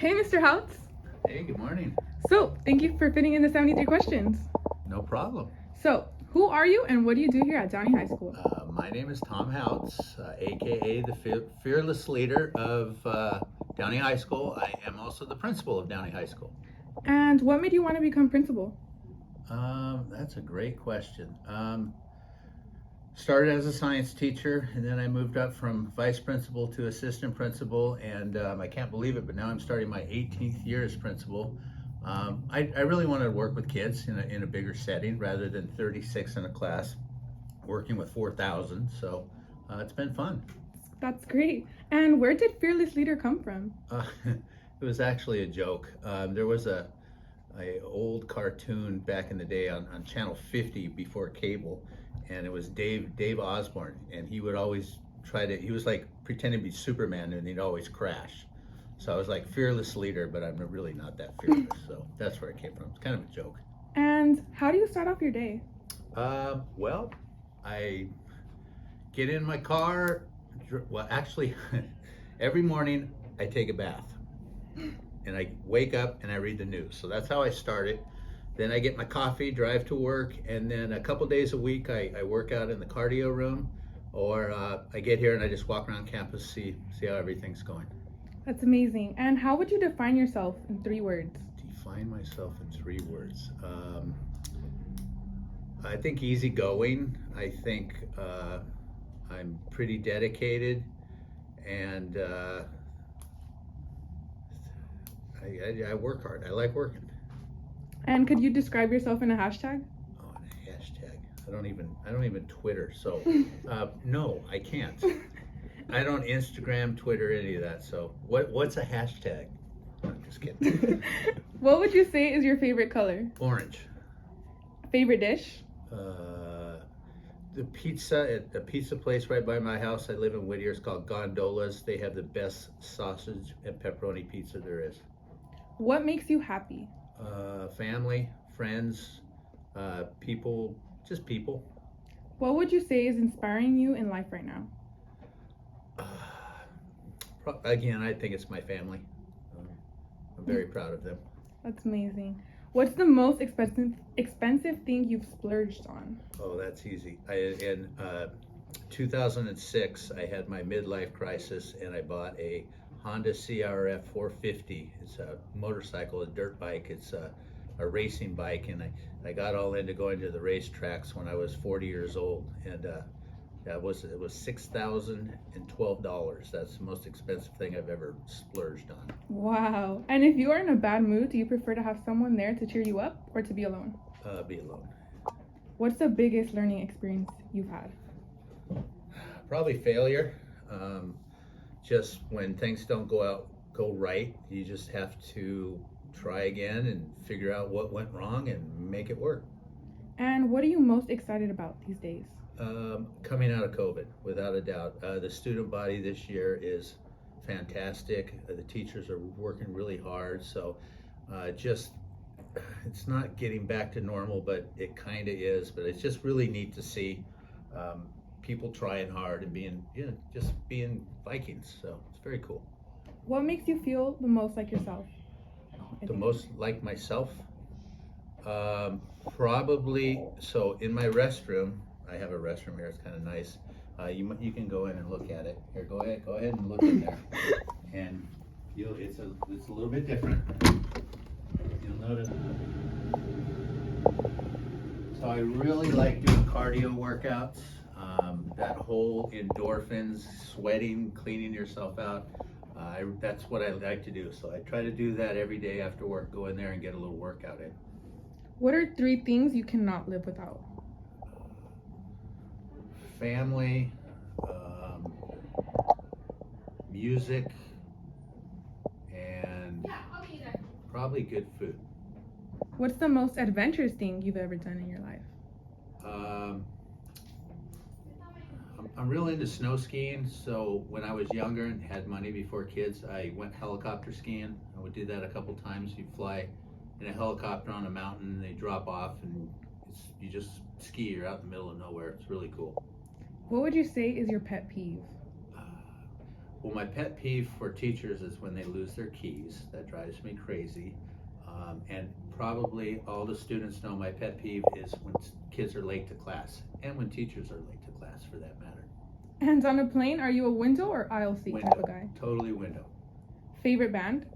Hey, Mr. Houts. Hey, good morning. So, thank you for fitting in the 73 questions. No problem. So, who are you and what do you do here at Downey High School? My name is Tom Houtz, aka the fearless leader of Downey High School. I am also the principal of Downey High School. And what made you want to become principal? That's a great question. Started as a science teacher, and then I moved up from vice principal to assistant principal, and I can't believe it, but now I'm starting my 18th year as principal. I really wanted to work with kids in a bigger setting rather than 36 in a class, working with 4,000, so it's been fun. That's great. And where did fearless leader come from? It was actually a joke. There was a old cartoon back in the day on channel 50 before cable, and it was Dave Osborne, and he would always he was like pretending to be Superman, and he'd always crash. So I was like fearless leader, but I'm really not that fearless. So that's where it came from. It's kind of a joke. And how do you start off your day? Well, I get in my car. Well, actually, every morning I take a bath, and I wake up and I read the news. So that's how I start it. Then I get my coffee, drive to work, and then a couple days a week I work out in the cardio room, or I get here and I just walk around campus, see how everything's going. That's amazing. And how would you define yourself in 3 words? Define myself in 3 words. I think easygoing. I think I'm pretty dedicated, and I work hard. I like working. And could you describe yourself in a hashtag? Oh, and a hashtag. I don't even Twitter. So no, I can't. I don't Instagram, Twitter, any of that. So what's a hashtag? I'm just kidding. What would you say is your favorite color? Orange. Favorite dish? The pizza at the pizza place right by my house. I live in Whittier. It's called Gondola's. They have the best sausage and pepperoni pizza there is. What makes you happy? Family, friends, people, just people. What would you say is inspiring you in life right now? Again, I think it's my family. I'm very proud of them. That's amazing. What's the most expensive thing you've splurged on? Oh, that's easy. In 2006, I had my midlife crisis, and I bought a Honda CRF 450. It's a motorcycle, a dirt bike. It's a racing bike, and I got all into going to the racetracks when I was 40 years old, and it was $6,012. That's the most expensive thing I've ever splurged on. Wow. And if you are in a bad mood, do you prefer to have someone there to cheer you up or to be alone? Be alone. What's the biggest learning experience you've had? Probably failure. Just when things don't go right, you just have to try again and figure out what went wrong and make it work. And what are you most excited about these days? Coming out of COVID, without a doubt. The student body this year is fantastic. The teachers are working really hard. So it's not getting back to normal, but it kind of is. But it's just really neat to see people trying hard and being Vikings. So it's very cool. What makes you feel the most like yourself? The most like myself? Probably, so in my restroom, I have a restroom here, it's kind of nice. You can go in and look at it. Here, go ahead and look in there. And it's a little bit different. You'll notice. So I really like doing cardio workouts. That whole endorphins, sweating, cleaning yourself out. That's what I like to do. So I try to do that every day after work. Go in there and get a little workout in. What are 3 things you cannot live without? Family, music, and probably good food. What's the most adventurous thing you've ever done in your life? I'm real into snow skiing, so when I was younger and had money before kids, I went helicopter skiing. I would do that a couple times. You fly in a helicopter on a mountain, and they drop off, and you just ski. You're out in the middle of nowhere. It's really cool. What would you say is your pet peeve? Well, my pet peeve for teachers is when they lose their keys. That drives me crazy. And probably all the students know my pet peeve is when kids are late to class, and when teachers are late to class for that matter. And on a plane, are you a window or aisle seat Window. type of guy? Totally window. Favorite band?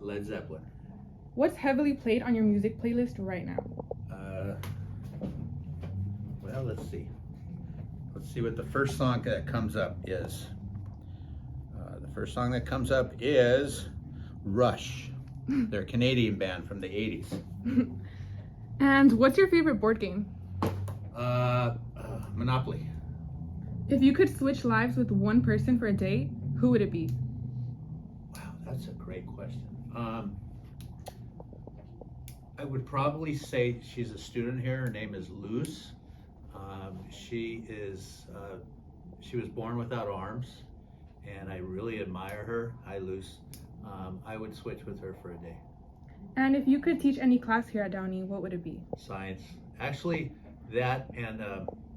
Led Zeppelin. What's heavily played on your music playlist right now? Well, let's see. Let's see what the first song that comes up is. The first song that comes up is Rush. They're a Canadian band from the 80s. And what's your favorite board game? Monopoly. If you could switch lives with one person for a day, who would it be? Wow, that's a great question. I would probably say she's a student here. Her name is Luz. She was born without arms, and I really admire her. Hi, Luz. I would switch with her for a day. And if you could teach any class here at Downey, what would it be? Science. Actually, that and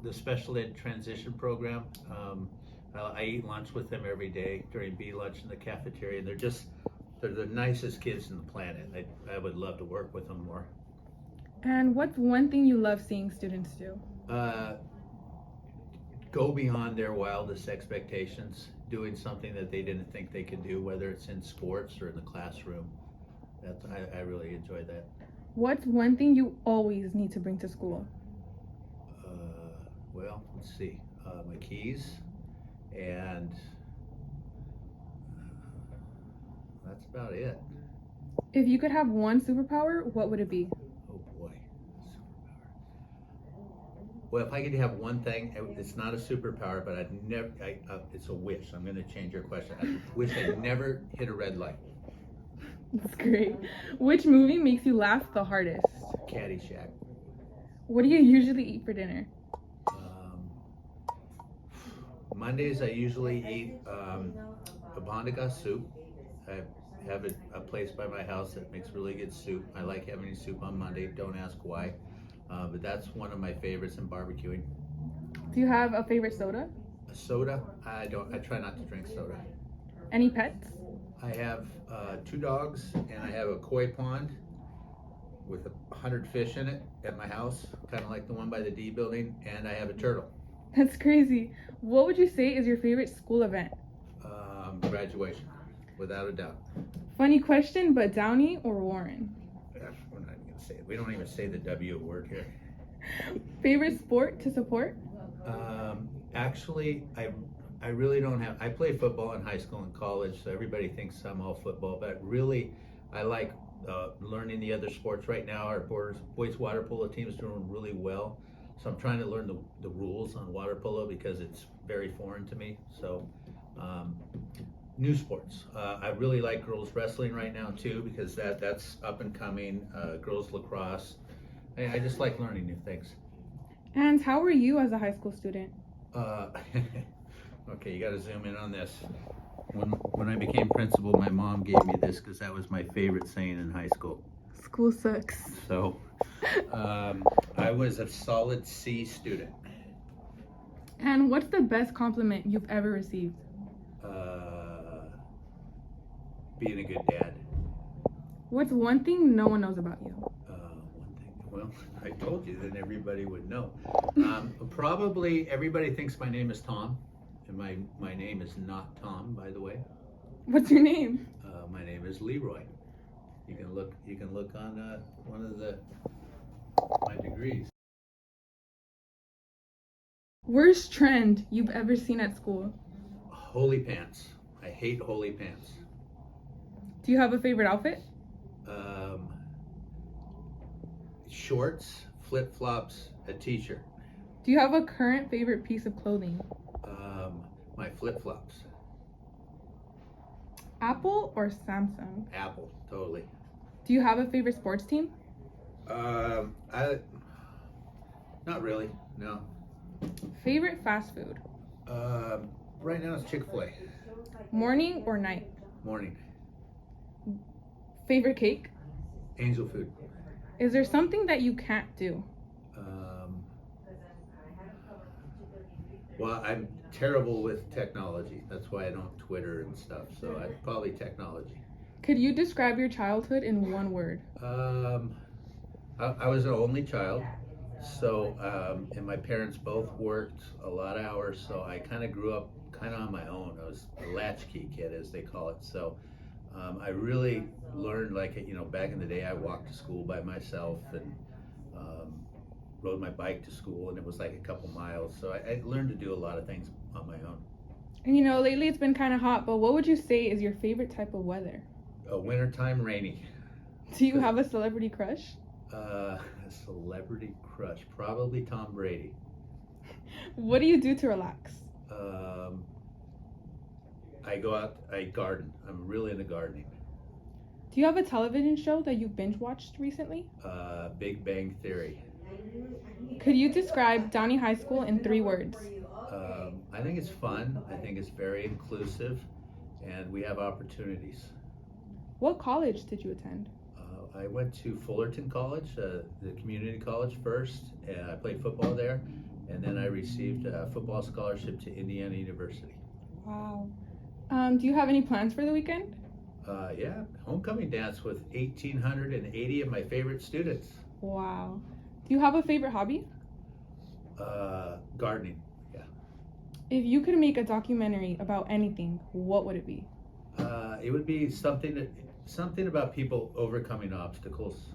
the special ed transition program. I eat lunch with them every day during B lunch in the cafeteria, and they're the nicest kids on the planet. I would love to work with them more. And what's one thing you love seeing students do? Go beyond their wildest expectations, doing something that they didn't think they could do, whether it's in sports or in the classroom. I really enjoy that. What's one thing you always need to bring to school? Well, let's see. My keys, and that's about it. If you could have one superpower, what would it be? Oh boy, superpower. Well, if I could have one thing, it's not a superpower, but it's a wish. I'm going to change your question. I wish I'd never hit a red light. That's great. Which movie makes you laugh the hardest? Caddyshack. What do you usually eat for dinner? Mondays I usually eat a bondiga soup. I have a place by my house that makes really good soup. I like having soup on Monday. Don't ask why, but that's one of my favorites in barbecuing. Do you have a favorite soda? A soda? I don't. I try not to drink soda. Any pets? I have 2 dogs, and I have a koi pond with 100 fish in it at my house, kind of like the one by the D building, and I have a turtle. That's crazy. What would you say is your favorite school event? Graduation, without a doubt. Funny question, but Downey or Warren? We're not even gonna say it. We don't even say the W word here. Favorite sport to support? Actually, I really don't have. I played football in high school and college, so everybody thinks I'm all football. But really, I like learning the other sports. Right now, our boys water polo team is doing really well. So I'm trying to learn the rules on water polo because it's very foreign to me. So new sports. I really like girls wrestling right now too because that's up and coming. Girls lacrosse. I just like learning new things. And how were you as a high school student? Okay, you got to zoom in on this. When I became principal, my mom gave me this because that was my favorite saying in high school. School sucks. So I was a solid C student. And what's the best compliment you've ever received? Being a good dad. What's one thing no one knows about you? One thing. Well, I told you, then everybody would know. Probably everybody thinks my name is Tom, and my name is not Tom, by the way. What's your name? My name is Leroy. You can look on one of my degrees. Worst trend you've ever seen at school? Holy pants. I hate holy pants. Do you have a favorite outfit? Shorts, flip-flops, a t-shirt. Do you have a current favorite piece of clothing? My flip-flops. Apple or Samsung? Apple, totally. Do you have a favorite sports team? Not really, no. Favorite fast food? Right now it's Chick-fil-A. Morning or night? Morning. Favorite cake? Angel food. Is there something that you can't do? Well, terrible with technology. That's why I don't Twitter and stuff. So probably technology. Could you describe your childhood in one word? I was an only child, so and my parents both worked a lot of hours, so I kind of grew up kind of on my own. I was a latchkey kid, as they call it. So I really learned, like, back in the day, I walked to school by myself and rode my bike to school, and it was like a couple miles. So I learned to do a lot of things on my own. And lately it's been kind of hot, but what would you say is your favorite type of weather? Wintertime rainy. Do you have a celebrity crush? A celebrity crush, probably Tom Brady. What do you do to relax? I go out, I garden. I'm really into gardening. Do you have a television show that you binge watched recently? Big Bang Theory. Could you describe Downey High School in 3 words? I think it's fun. I think it's very inclusive, and we have opportunities. What college did you attend? I went to Fullerton College, the community college first, and I played football there, and then I received a football scholarship to Indiana University. Wow. Do you have any plans for the weekend? Yeah, homecoming dance with 1,880 of my favorite students. Wow. Do you have a favorite hobby? Gardening, yeah. If you could make a documentary about anything, what would it be? It would be something about people overcoming obstacles.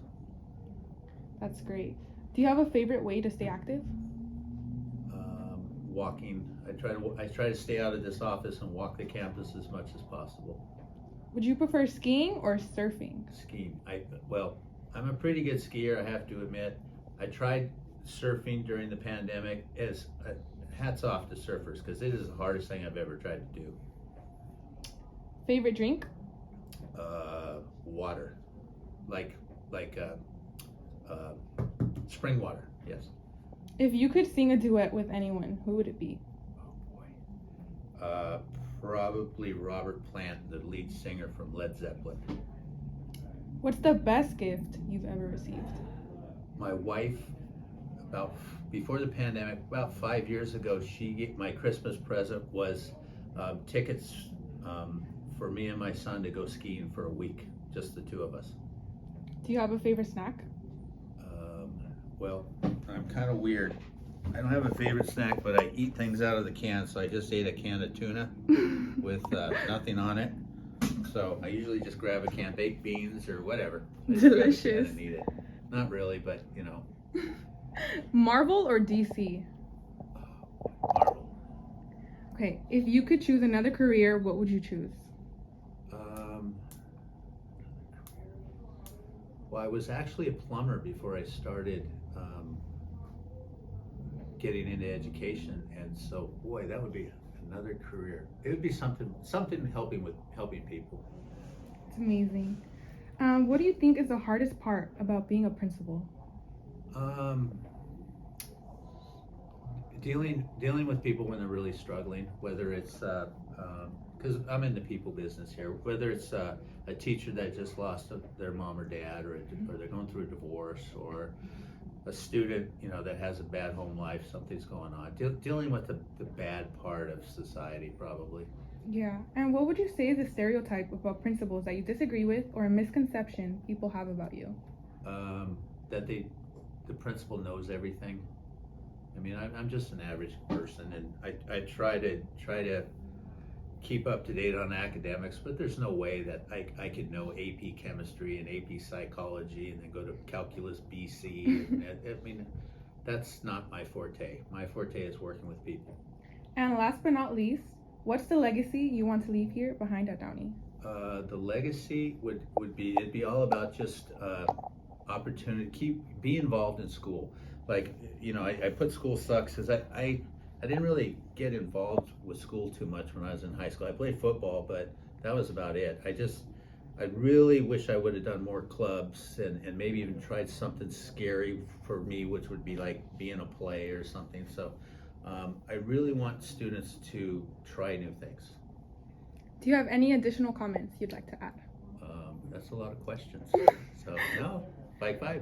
That's great. Do you have a favorite way to stay active? Walking. I try to stay out of this office and walk the campus as much as possible. Would you prefer skiing or surfing? Skiing. I'm a pretty good skier, I have to admit. I tried surfing during the pandemic. Hats off to surfers, because it is the hardest thing I've ever tried to do. Favorite drink? Water, like spring water. Yes. If you could sing a duet with anyone, who would it be? Oh boy. Probably Robert Plant, the lead singer from Led Zeppelin. What's the best gift you've ever received? My wife, before the pandemic, about 5 years ago, my Christmas present was tickets for me and my son to go skiing for a week, just the two of us. Do you have a favorite snack? Well, I'm kind of weird. I don't have a favorite snack, but I eat things out of the can, so I just ate a can of tuna with nothing on it. So I usually just grab a can of baked beans or whatever. Delicious. And eat it. Not really, but Marvel or DC? Marvel. Okay, if you could choose another career, what would you choose? Well, I was actually a plumber before I started getting into education, and so boy, that would be another career. It would be something helping people. It's amazing. What do you think is the hardest part about being a principal? Dealing with people when they're really struggling, whether it's because I'm in the people business here, whether it's a teacher that just lost their mom or dad, or they're going through a divorce, or a student that has a bad home life, something's going on. Dealing with the bad part of society, probably. Yeah, and what would you say is a stereotype about principals that you disagree with, or a misconception people have about you? That the principal knows everything. I mean, I'm just an average person, and I try to keep up to date on academics, but there's no way that I could know AP chemistry and AP psychology and then go to calculus BC. I mean, that's not my forte. My forte is working with people. And last but not least, what's the legacy you want to leave here behind at Downey? The legacy would be all about just opportunity. Be involved in school. Like, I put school sucks because I didn't really get involved with school too much when I was in high school. I played football, but that was about it. I really wish I would have done more clubs and maybe even tried something scary for me, which would be like being a play or something. So I really want students to try new things. Do you have any additional comments you'd like to add? That's a lot of questions. So no, bye.